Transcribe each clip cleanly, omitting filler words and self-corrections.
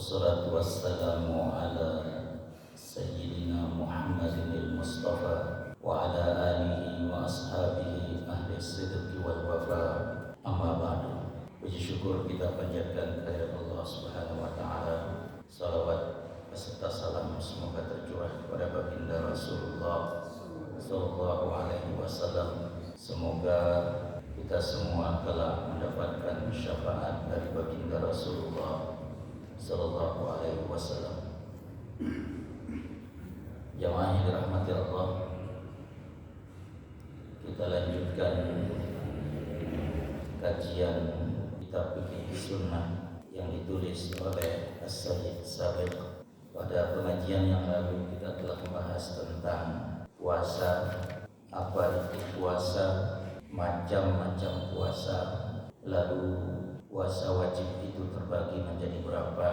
Wassalatu wassalamu ala Sayyidina Muhammadin al-Mustafa wa ala alihi wa ashabihi ahli sidqi wal wafa. Amma ba'du. Puji syukur kita panjatkan kehadirat Allah Subhanahu wa taala. Salawat beserta salam semoga tercurah kepada baginda Rasulullah sallallahu alaihi wasallam. Semoga kita semua telah mendapatkan syafaat dari baginda Rasulullah sallallahu alaihi wasallam. Jamaah yang dirahmati Allah, kita lanjutkan kajian kitab Fiqh Sunnah yang ditulis oleh As-Sayyid Sabiq. Pada pengajian yang lalu kita telah membahas tentang puasa, apa itu puasa, macam-macam puasa, lalu puasa wajib itu terbagi menjadi berapa,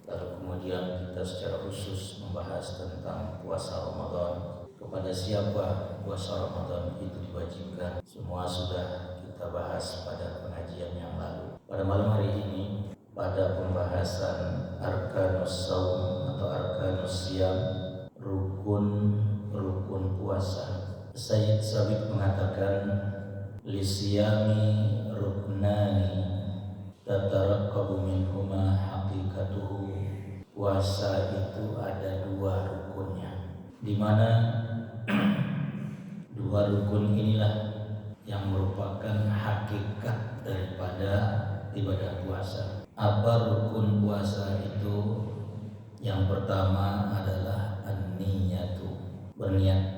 lalu kemudian kita secara khusus membahas tentang puasa Ramadan, kepada siapa puasa Ramadan itu diwajibkan. Semua sudah kita bahas pada pengajian yang lalu. Pada malam hari ini, pada pembahasan arkanus saum atau arkanus siyam, rukun puasa, Sayyid Sabiq mengatakan lisiyami ruknani tataraqqabu minhuma haqiqatuhu. Puasa itu ada dua rukunnya, di mana dua rukun inilah yang merupakan hakikat daripada ibadah puasa. Apa rukun puasa itu? Yang pertama adalah an-niyatu, berniat.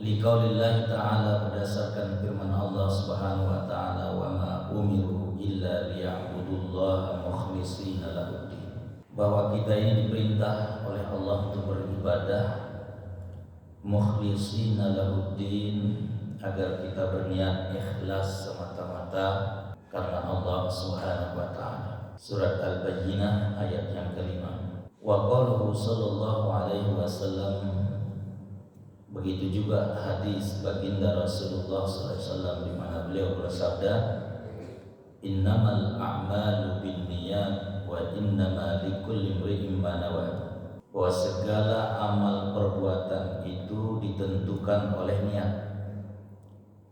Liqaulillahi ta'ala, berdasarkan firman Allah Subhanahu wa ta'ala, wa ma umiru illa liya'budullaha mukhlishina lahuddin, bahwa kita ini diperintah oleh Allah untuk beribadah mukhlishina lahuddin, agar kita berniat ikhlas semata-mata karena Allah Subhanahu wa ta'ala. Surat Al-Bayyinah ayat yang kelima. Wa qaluhu sallallahu alaihi wasallam, begitu juga hadis baginda Rasulullah SAW di mana beliau bersabda, innamal a'malu binniyat wa innama likulli imri'in ma nawa, bahwa segala amal perbuatan itu ditentukan oleh niat.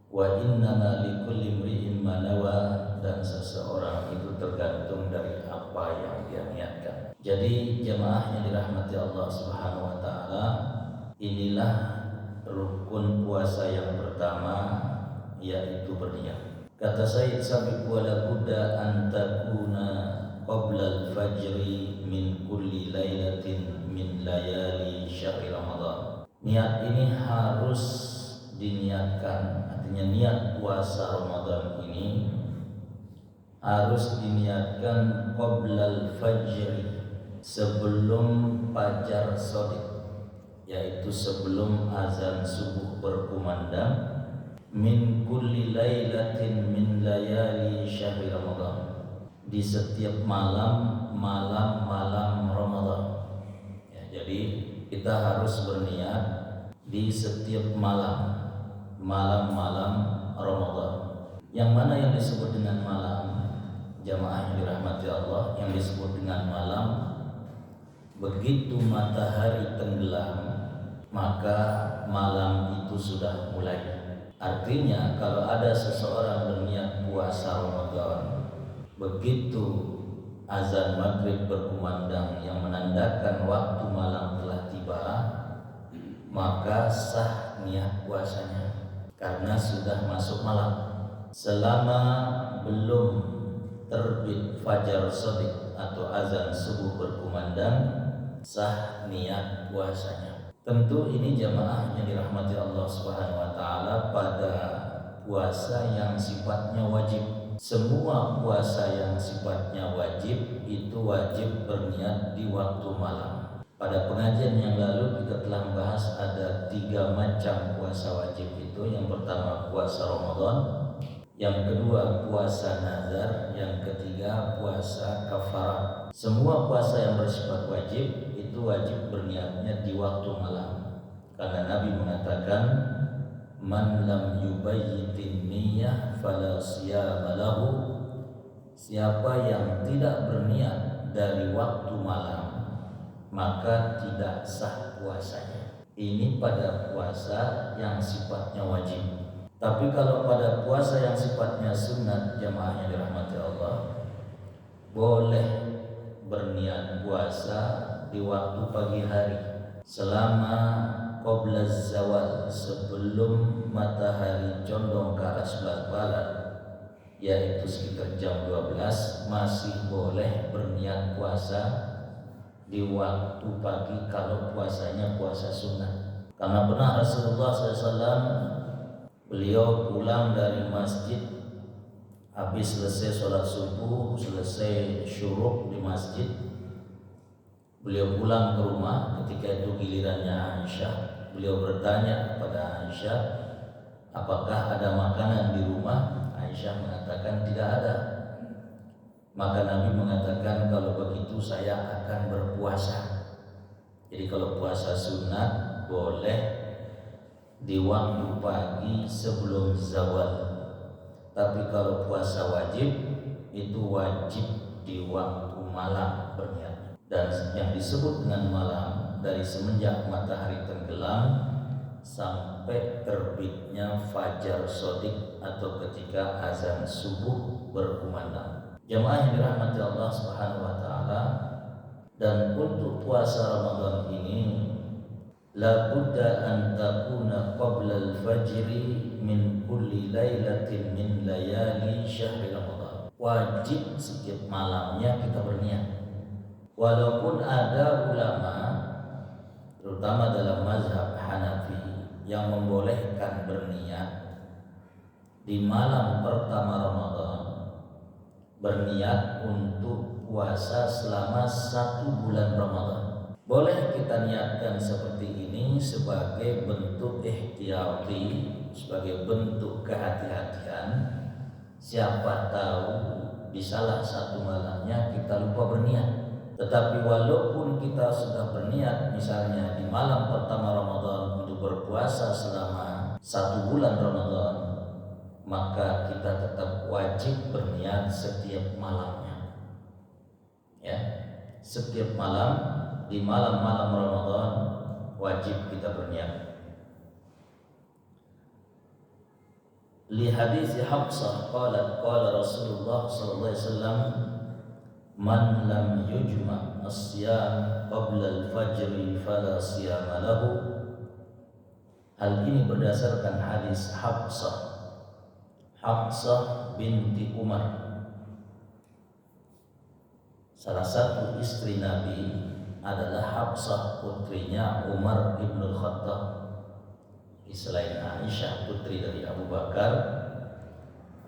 Wa innama likulli imri'in ma nawa, dan seseorang itu tergantung dari apa yang dia niatkan. Jadi jemaah yang dirahmati Allah Subhanahu wa taala, inilah rukun puasa yang pertama, yaitu berniat. Kata Sayyid Sabiq, wala budda an takuna qabla al-fajri min kulli lailatin min layali syahri Ramadan. Niat ini harus diniatkan, artinya niat puasa Ramadan ini harus diniatkan qabla al-fajri, sebelum fajar shadiq, yaitu sebelum azan subuh berkumandang, min kulli lailatin min layali syahri Ramadan, di setiap malam Ramadan. Ya, jadi kita harus berniat di setiap malam Ramadan. Yang mana yang disebut dengan malam, jamaah yang dirahmati Allah, yang disebut dengan malam, begitu matahari tenggelam maka malam itu sudah mulai. Artinya kalau ada seseorang berniat puasa Ramadan, begitu azan maghrib berkumandang yang menandakan waktu malam telah tiba, maka sah niat puasanya karena sudah masuk malam. Selama belum terbit fajar shadiq atau azan subuh berkumandang, sah niat puasanya. Tentu ini jamaah yang dirahmati Allah Subhanahu wa taala pada puasa yang sifatnya wajib. Semua puasa yang sifatnya wajib itu wajib berniat di waktu malam. Pada pengajian yang lalu kita telah membahas ada 3 macam puasa wajib itu. Yang pertama puasa Ramadan, yang kedua puasa nazar, yang ketiga puasa kafarah. Semua puasa yang bersifat wajib itu wajib berniatnya di waktu malam, karena Nabi mengatakan man lam yubayyitin niyyah fala siyama lahu, siapa yang tidak berniat dari waktu malam, maka tidak sah puasanya. Ini pada puasa yang sifatnya wajib. Tapi kalau pada puasa yang sifatnya sunat, jamaah yang dirahmati Allah, boleh berniat puasa di waktu pagi hari selama qabla zawal, sebelum matahari condong ke arah sebelah barat, yaitu sekitar jam 12, masih boleh berniat puasa di waktu pagi kalau puasanya puasa sunnah. Karena pernah Rasulullah SAW, beliau pulang dari masjid habis selesai sholat subuh, selesai syuruk di masjid, beliau pulang ke rumah. Ketika itu gilirannya Aisyah. Beliau bertanya kepada Aisyah, apakah ada makanan di rumah? Aisyah mengatakan tidak ada. Maka Nabi mengatakan, kalau begitu saya akan berpuasa. Jadi kalau puasa sunat boleh di waktu pagi sebelum zawal. Tapi kalau puasa wajib, itu wajib di waktu malam berniat. Dan yang disebut dengan malam, dari semenjak matahari tenggelam sampai terbitnya fajar shodiq atau ketika azan subuh berkumandang. Jamaah yang dirahmati Allah Subhanahu wa taala, dan untuk puasa Ramadan ini la budda an takuna qabla al-fajri min kulli lailatin min layali syahri Ramadan. Wajib setiap malamnya kita berniat. Walaupun ada ulama, terutama dalam mazhab Hanafi, yang membolehkan berniat di malam pertama Ramadan, berniat untuk puasa selama 1 bulan Ramadan. Boleh kita niatkan seperti ini sebagai bentuk ihtiyati, sebagai bentuk kehati-hatian. Siapa tahu di salah satu malamnya kita lupa berniat. Tetapi walaupun kita sudah berniat misalnya di malam pertama Ramadan untuk berpuasa selama 1 bulan Ramadan, maka kita tetap wajib berniat setiap malamnya. Ya, setiap malam, di malam-malam Ramadan wajib kita berniat. Li hadis Hafsah qalat qala Rasulullah sallallahu alaihi wasallam, man lam yujma as-siyam qabla al-fajr fala siyama lahu. Hal ini berdasarkan hadis Hafsah binti Umar, salah satu istri Nabi adalah Hafsah, putrinya Umar ibn Khattab. Selain Aisyah putri dari Abu Bakar,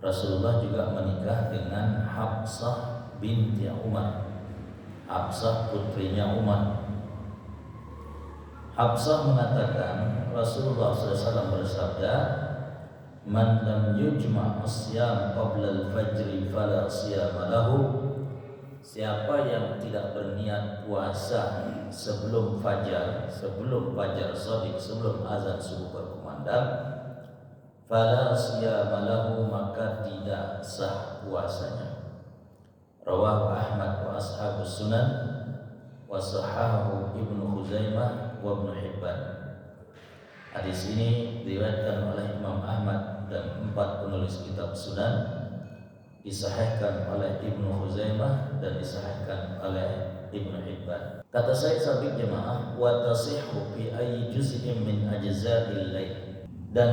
Rasulullah juga menikah dengan Hafsah binti Umar. Hafsah putrinya Umar. Hafsah mengatakan Rasulullah SAW bersabda, man lam yujma' as-siyam qabla al-fajr fala siyama lahu. Siapa yang tidak berniat puasa sebelum fajar shadiq, sebelum azan subuh berkumandang, fala siyama lahu, maka tidak sah puasanya. Rawahu Ahmad wa ashabus sunan wa sahahahu Ibnu Khuzaimah wa Ibnu Hibban. Hadis ini diriwayatkan oleh Imam Ahmad dan 4 penulis kitab sunan, disahihkan oleh Ibnu Khuzaimah dan disahihkan oleh Ibnu Hibban. Kata Said Sabiq jemaah, wa tasihhu fi ayyi juz'in min ajza'il lail. Dan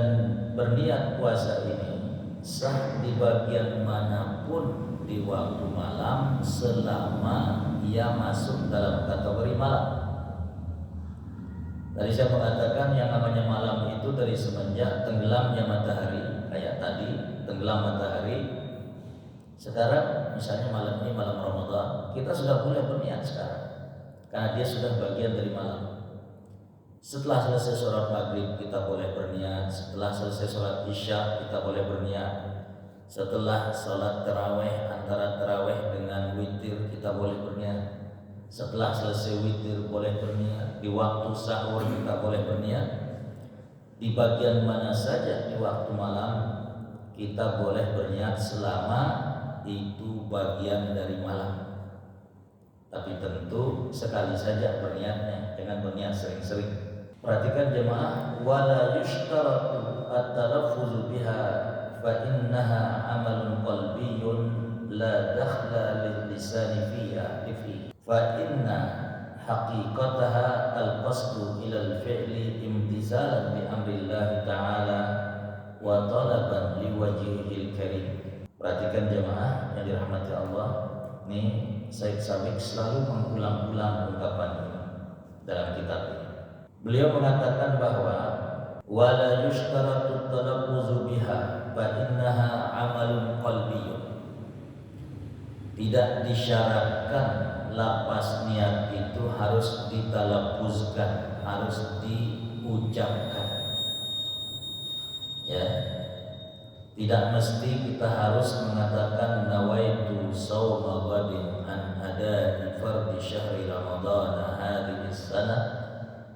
berniat puasa ini sah di bagian manapun di waktu malam selama ia masuk dalam kategori malam. Tadi saya mengatakan yang namanya malam itu dari semenjak tenggelamnya matahari, kayak tadi tenggelam matahari. Sekarang misalnya malam ini malam Ramadan, kita sudah boleh berniat sekarang karena dia sudah bagian dari malam. Setelah selesai sholat maghrib kita boleh berniat, setelah selesai sholat isya kita boleh berniat, setelah sholat taraweh, antara taraweh dengan witir kita boleh berniat, setelah selesai witir boleh berniat, di waktu sahur kita boleh berniat. Di bagian mana saja di waktu malam kita boleh berniat selama itu bagian dari malam. tapi tentu sekali saja berniatnya, jangan berniat sering-sering. Perhatikan jemaah, wala yushtaratu at-talaffuzu biha fa innaha amalun qalbiyyun la dakhla lil-lisani fiha fa inna haqiqataha al-qasdu ila al-fi'li imtisalan bi amrillah ta'ala wa talaban liwajhihil karim. Perhatikan jemaah yang dirahmati Allah, nih Said Sabiq selalu mengulang-ulang ungkapan ini dalam kitab ini. Beliau mengatakan bahwa wala yushtaratu talaffuzu biha fa innaha amalun qalbiyyun. Tidak disyaratkan lafaz niat itu harus ditalaffuzkan, harus diucapkan. Ya. Tidak mesti kita harus mengatakan nawaitu shauma ghadin an ada'i fardhi syahri ramadhan hadhihi sanah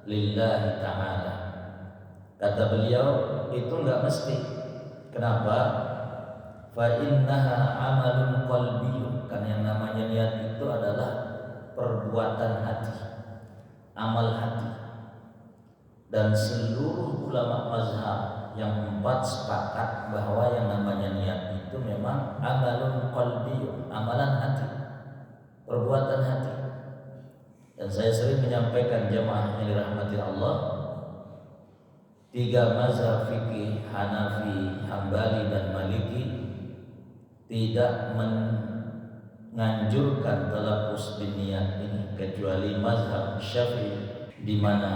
lillahi ta'ala. Kata beliau itu enggak mesti. Kenapa? Fa innaha amalun qalbiyyun. Karena yang namanya niat itu adalah perbuatan hati, amal hati. Dan seluruh ulama mazhab yang 4 sepakat bahwa yang namanya niat itu memang amalun qalbiyyun, amalan hati, perbuatan hati. Dan saya sering menyampaikan jemaah yang dirahmati Allah, 3 mazhab fikih Hanafi, Hambali dan Maliki tidak menganjurkan talaffuz niat ini kecuali mazhab Syafi'i, di mana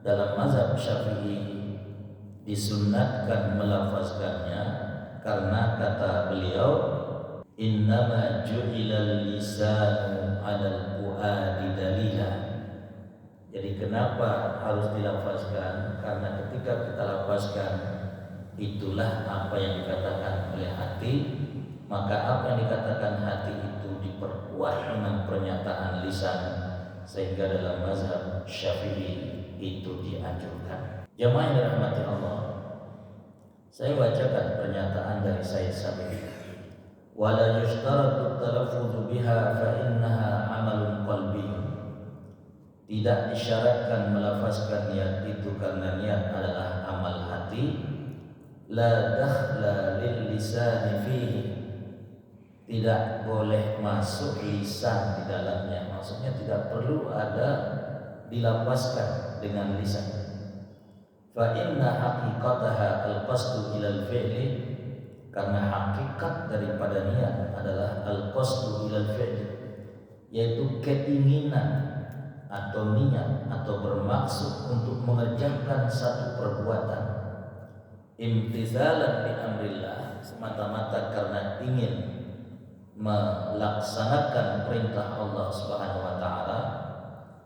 dalam mazhab Syafi'i disunnatkan melafazkannya karena kata beliau innama ju'ilal lisanu 'alal fuadi dalila. Jadi kenapa harus dilafazkan? Karena ketika kita lafazkan itulah apa yang dikatakan oleh hati, maka apa yang dikatakan hati itu diperkuat dengan pernyataan lisan, sehingga dalam mazhab Syafi'i itu dianjurkan. Jemaah yang dirahmati Allah, saya bacakan pernyataan dari Said Sabiq. Wala yushtaratu talaffuzu biha fa innaha amalun qalbiyyun. Tidak disyaratkan melafazkan niat itu karena niat adalah amal hati. La dakhla lil lisani fihi. Tidak boleh masuk lisan di dalamnya. Maksudnya tidak perlu ada dilafazkan dengan lisan. Fa inna haqiqataha al-qasdu ilal fi'li. Karena hakikat daripada niat adalah al-qasdu ilal fi'li, yaitu keinginan atau niat atau bermaksud untuk mengerjakan satu perbuatan, imtithalan bi amrillah, semata-mata karena ingin melaksanakan perintah Allah Subhanahu wa taala,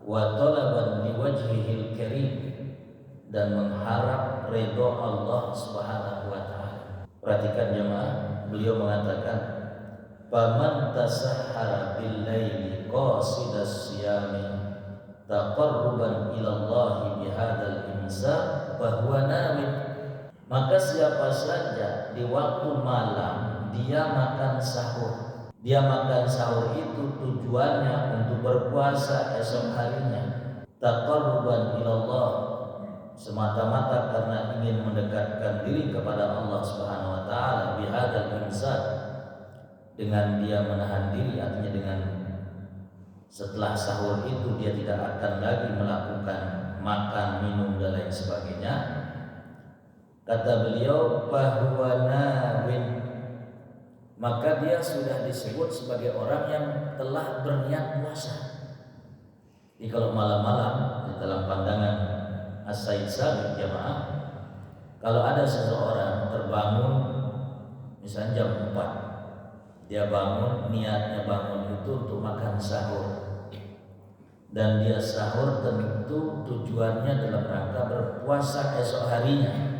wa talaban liwajhihil karim, dan mengharap ridha Allah Subhanahu wa taala. Perhatikan jemaah, beliau mengatakan faman tasahhara bil laili qasidas siyami taqarruban ila Allah bihadzal imsak fa huwa nawin. Maka siapa saja di waktu malam dia makan sahur, dia makan sahur itu tujuannya untuk berpuasa esok harinya, taqarruban ila Allah, semata-mata karena ingin mendekatkan diri kepada Allah Subhanahu wa taala bihadzal imsak, dengan dia menahan diri, artinya dengan setelah sahur itu dia tidak akan lagi melakukan makan, minum dan lain sebagainya. Kata beliau bahwa nawin, maka dia sudah disebut sebagai orang yang telah berniat puasa. Jadi kalau malam-malam dalam pandangan As-Said Sabiq jemaah, kalau ada seseorang terbangun misalnya jam 4, dia bangun, niatnya bangun itu untuk makan sahur, dan dia sahur tentu tujuannya dalam rangka berpuasa esok harinya,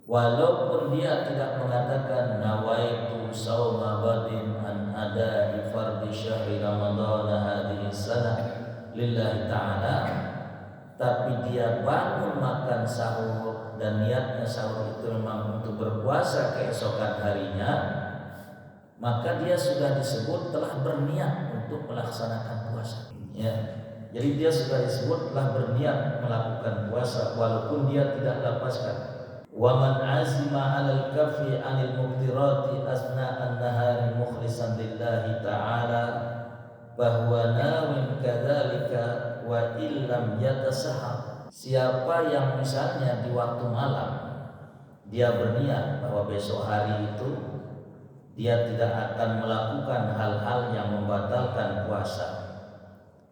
walaupun dia tidak mengatakan nawaitu shauma ghadin an ada'i fardhi syahri ramadhan hadhihi sanah lillahi ta'ala, tapi dia bangun makan sahur dan niatnya sahur itu memang untuk berpuasa keesokan harinya, maka dia sudah disebut telah berniat untuk melaksanakan puasa. Ya. Jadi dia sudah disebut telah berniat melakukan puasa walaupun dia tidak lapaskan. Wa man azima 'alal kafi 'anil muftirati asna an-nahari mukhlishan lillahi ta'ala bahwa nawin kadzalika wa illam yatasahhar. Siapa yang misalnya di waktu malam dia berniat bahwa besok hari itu dia tidak akan melakukan hal-hal yang membatalkan puasa,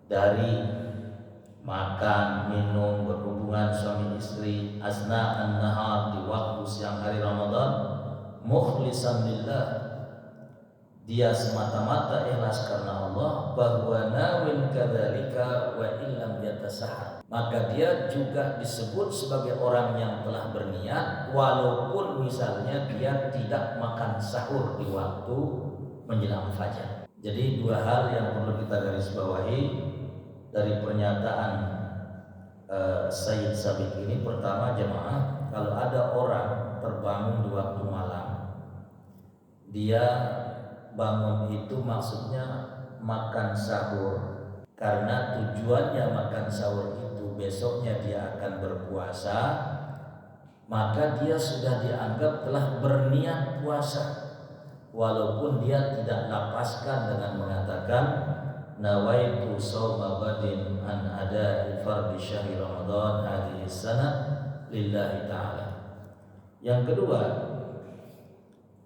dari makan, minum, berhubungan suami istri asna an-nahar, di waktu siang hari Ramadan, mukhlishan lillah, dia semata-mata ikhlas karena Allah, bahwa nawin kadzalika wa illam yatasahhar, maka dia juga disebut sebagai orang yang telah berniat walaupun misalnya dia tidak makan sahur di waktu menjelang fajar. Jadi dua hal yang perlu kita garis bawahi dari pernyataan Sayyid Sabiq ini. Pertama, jemaah, kalau ada orang terbangun di waktu malam, dia bangun itu maksudnya makan sahur, karena tujuannya makan sahur itu besoknya dia akan berpuasa, maka dia sudah dianggap telah berniat puasa walaupun dia tidak lapaskan dengan mengatakan nawaitu shauma ghadin an ada'i fardhi syahri Ramadan hadhihi sanah lillahi ta'ala. Yang kedua,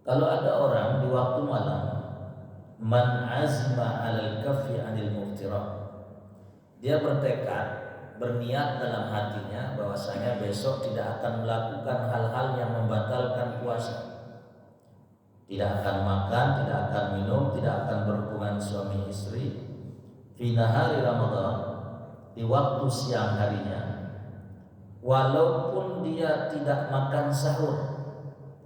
kalau ada orang di waktu malam man azma 'alal kaffi 'anil muftirat, dia bertekad, berniat dalam hatinya bahwasanya besok tidak akan melakukan hal-hal yang membatalkan puasa, tidak akan makan, tidak akan minum, tidak akan berhubungan suami istri fi nahari Ramadan, di waktu siang harinya, walaupun dia tidak makan sahur,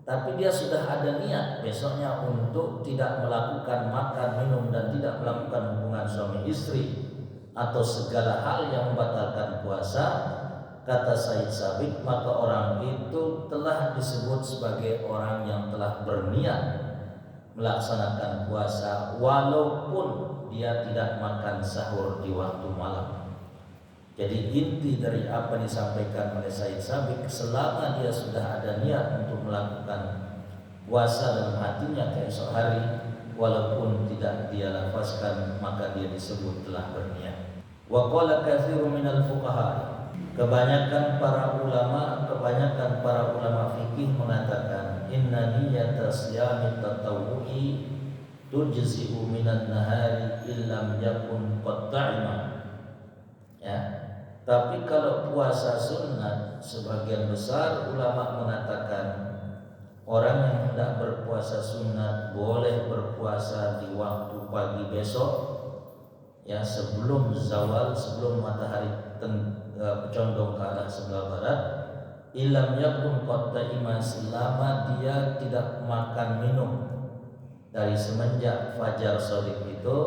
tapi dia sudah ada niat besoknya untuk tidak melakukan makan, minum, dan tidak melakukan hubungan suami istri atau segala hal yang membatalkan puasa. Kata Sayyid Sabiq, maka orang itu telah disebut sebagai orang yang telah berniat melaksanakan puasa walaupun dia tidak makan sahur di waktu malam. Jadi inti dari apa yang disampaikan oleh Sayyid Sabiq, selama dia sudah ada niat untuk melakukan puasa dalam hatinya keesok hari walaupun tidak dia lafazkan, maka dia disebut telah berniat. Wa qala katsirun minal fuqaha, kebanyakan para ulama fikih mengatakan inna niyyata siyami tatawwu'i tujzi'u minan nahari illam yakun qad ta'ima. Ya. Tapi kalau puasa sunat, sebagian besar ulama mengatakan orang yang hendak berpuasa sunat boleh berpuasa di waktu pagi besok, ya, sebelum zawal, sebelum matahari condong ke arah sebelah barat, ilam yakun qad ta'ima, selama dia tidak makan minum dari semenjak fajar shadiq itu,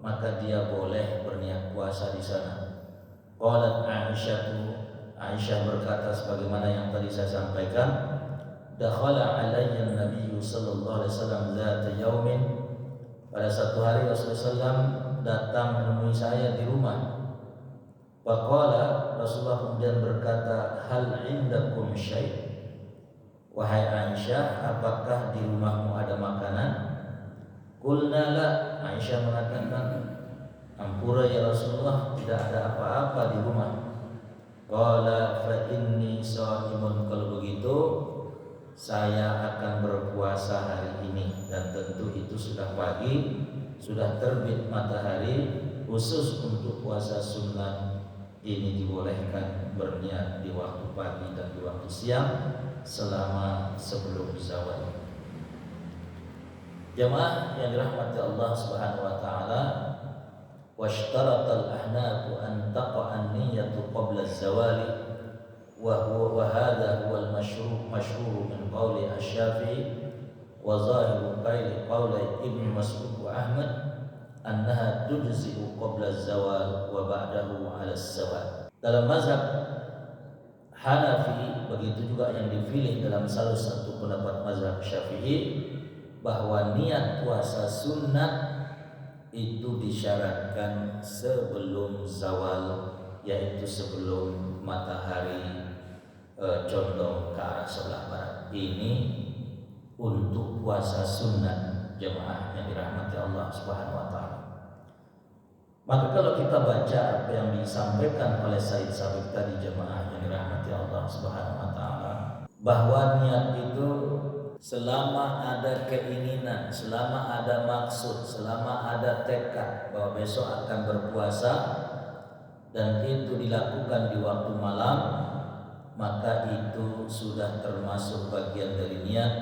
maka dia boleh berniat puasa di sana. Qalat Aisyah berkata sebagaimana yang tadi saya sampaikan, dakhala alayya an-nabiy sallallahu alaihi wasallam zata yaumin, pada satu hari Rasulullah SAW datang menemui saya di rumah. Faqala, Rasulullah kemudian berkata, hal indakum syai', wahai Aisyah, apakah di rumahmu ada makanan? Qulna la, Aisyah mengatakan, ampura ya Rasulullah, tidak ada apa-apa di rumah. Qala fa inni shaimun, kalau begitu saya akan berpuasa hari ini, dan tentu itu sudah pagi, sudah terbit matahari. Khusus untuk puasa sunnah ini dibolehkan berniat di waktu pagi dan di waktu siang selama sebelum zawal. Jemaah yang dirahmati Allah Subhanahu wa taala, واشترط الأحناف أن تقع النية قبل الزوال وهذا هو المشهور من قول الشافعي وظاهر قول ابن مسعود وأحمد أنها تجزئ قبل الزوال وبعده على السواء. Dalam mazhab Hanafi, begitu juga yang dipilih dalam salah satu pendapat mazhab Syafi'i, bahwa niat puasa sunat itu disyaratkan sebelum zawal, yaitu sebelum matahari condong ke arah sebelah barat. Ini untuk puasa sunat jemaah yang dirahmati Allah Subhanahu wa taala. Maka kalau kita baca apa yang disampaikan oleh Said Sabiq tadi, jemaah yang dirahmati Allah Subhanahu wa taala, bahwa niat itu selama ada keinginan, selama ada maksud, selama ada tekad bahwa besok akan berpuasa dan itu dilakukan di waktu malam, maka itu sudah termasuk bagian dari niat,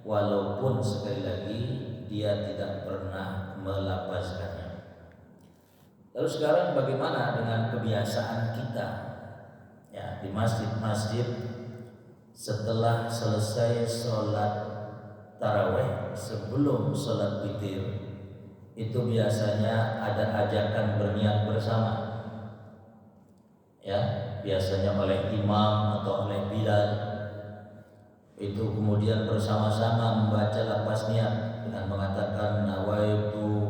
walaupun sekali lagi dia tidak pernah melafazkannya. Lalu sekarang bagaimana dengan kebiasaan kita ya di masjid-masjid setelah selesai sholat taraweh sebelum sholat witir itu biasanya ada ajakan berniat bersama ya, biasanya oleh imam atau oleh bilal, itu kemudian bersama-sama membaca lafaz niat dengan mengatakan nawaitu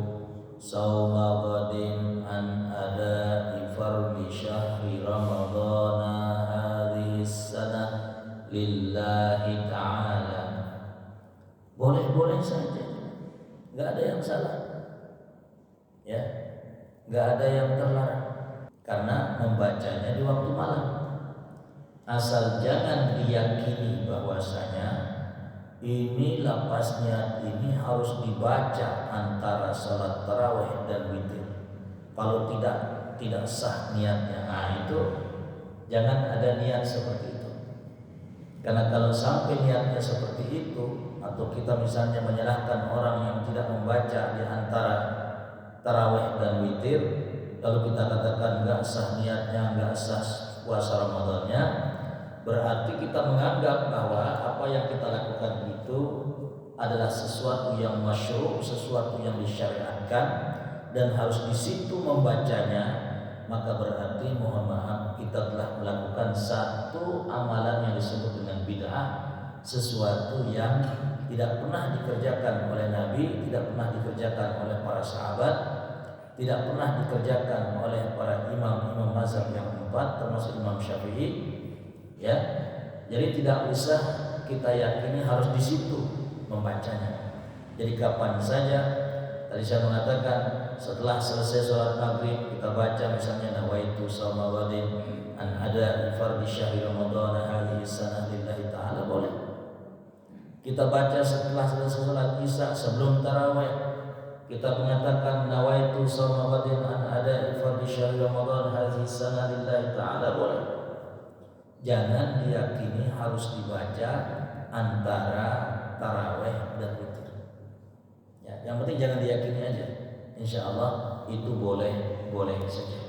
sauma ghadin an ada'i fardhi syahri ramadhana hadhihi sanah lillahi ta'ala. Boleh-boleh saja, nggak ada yang salah ya, nggak ada yang terlarang karena membacanya di waktu malam, asal jangan diyakini bahwasanya ini lafaz niat ini harus dibaca antara salat tarawih dan witir. Kalau tidak sah niatnya. Nah itu jangan ada niat seperti itu. Karena kalau sampai niatnya seperti itu, atau kita misalnya menyalahkan orang yang tidak membaca di antara tarawih dan witir, kalau kita katakan nggak sah niatnya, nggak sah puasa Ramadannya, berarti kita menganggap bahwa apa yang kita lakukan itu adalah sesuatu yang masyru', sesuatu yang disyariatkan dan harus di situ membacanya. Maka berarti mohon maaf kita telah melakukan satu amalan yang disebut dengan bid'ah, sesuatu yang tidak pernah dikerjakan oleh Nabi, tidak pernah dikerjakan oleh para sahabat, tidak pernah dikerjakan oleh para imam mazhab yang empat termasuk Imam Syafi'i ya. Jadi tidak usah kita yakini harus di situ membacanya. Jadi kapan saja, tadi saya mengatakan setelah selesai sholat maghrib kita baca misalnya nawaitu shauma ghadin an ada'i fardhi syahri ramadhana hadhihi sanah lillahi ta'ala, boleh. Kita baca setelah selesai sholat isya sebelum tarawih, kita mengatakan nawaitu shauma ghadin an ada'i fardhi syahri ramadhana hadhihi sanah lillahi ta'ala, boleh. Jangan diyakini harus dibaca antara tarawih dan witir. Ya, yang penting jangan diyakini aja. Insya Allah itu boleh saja.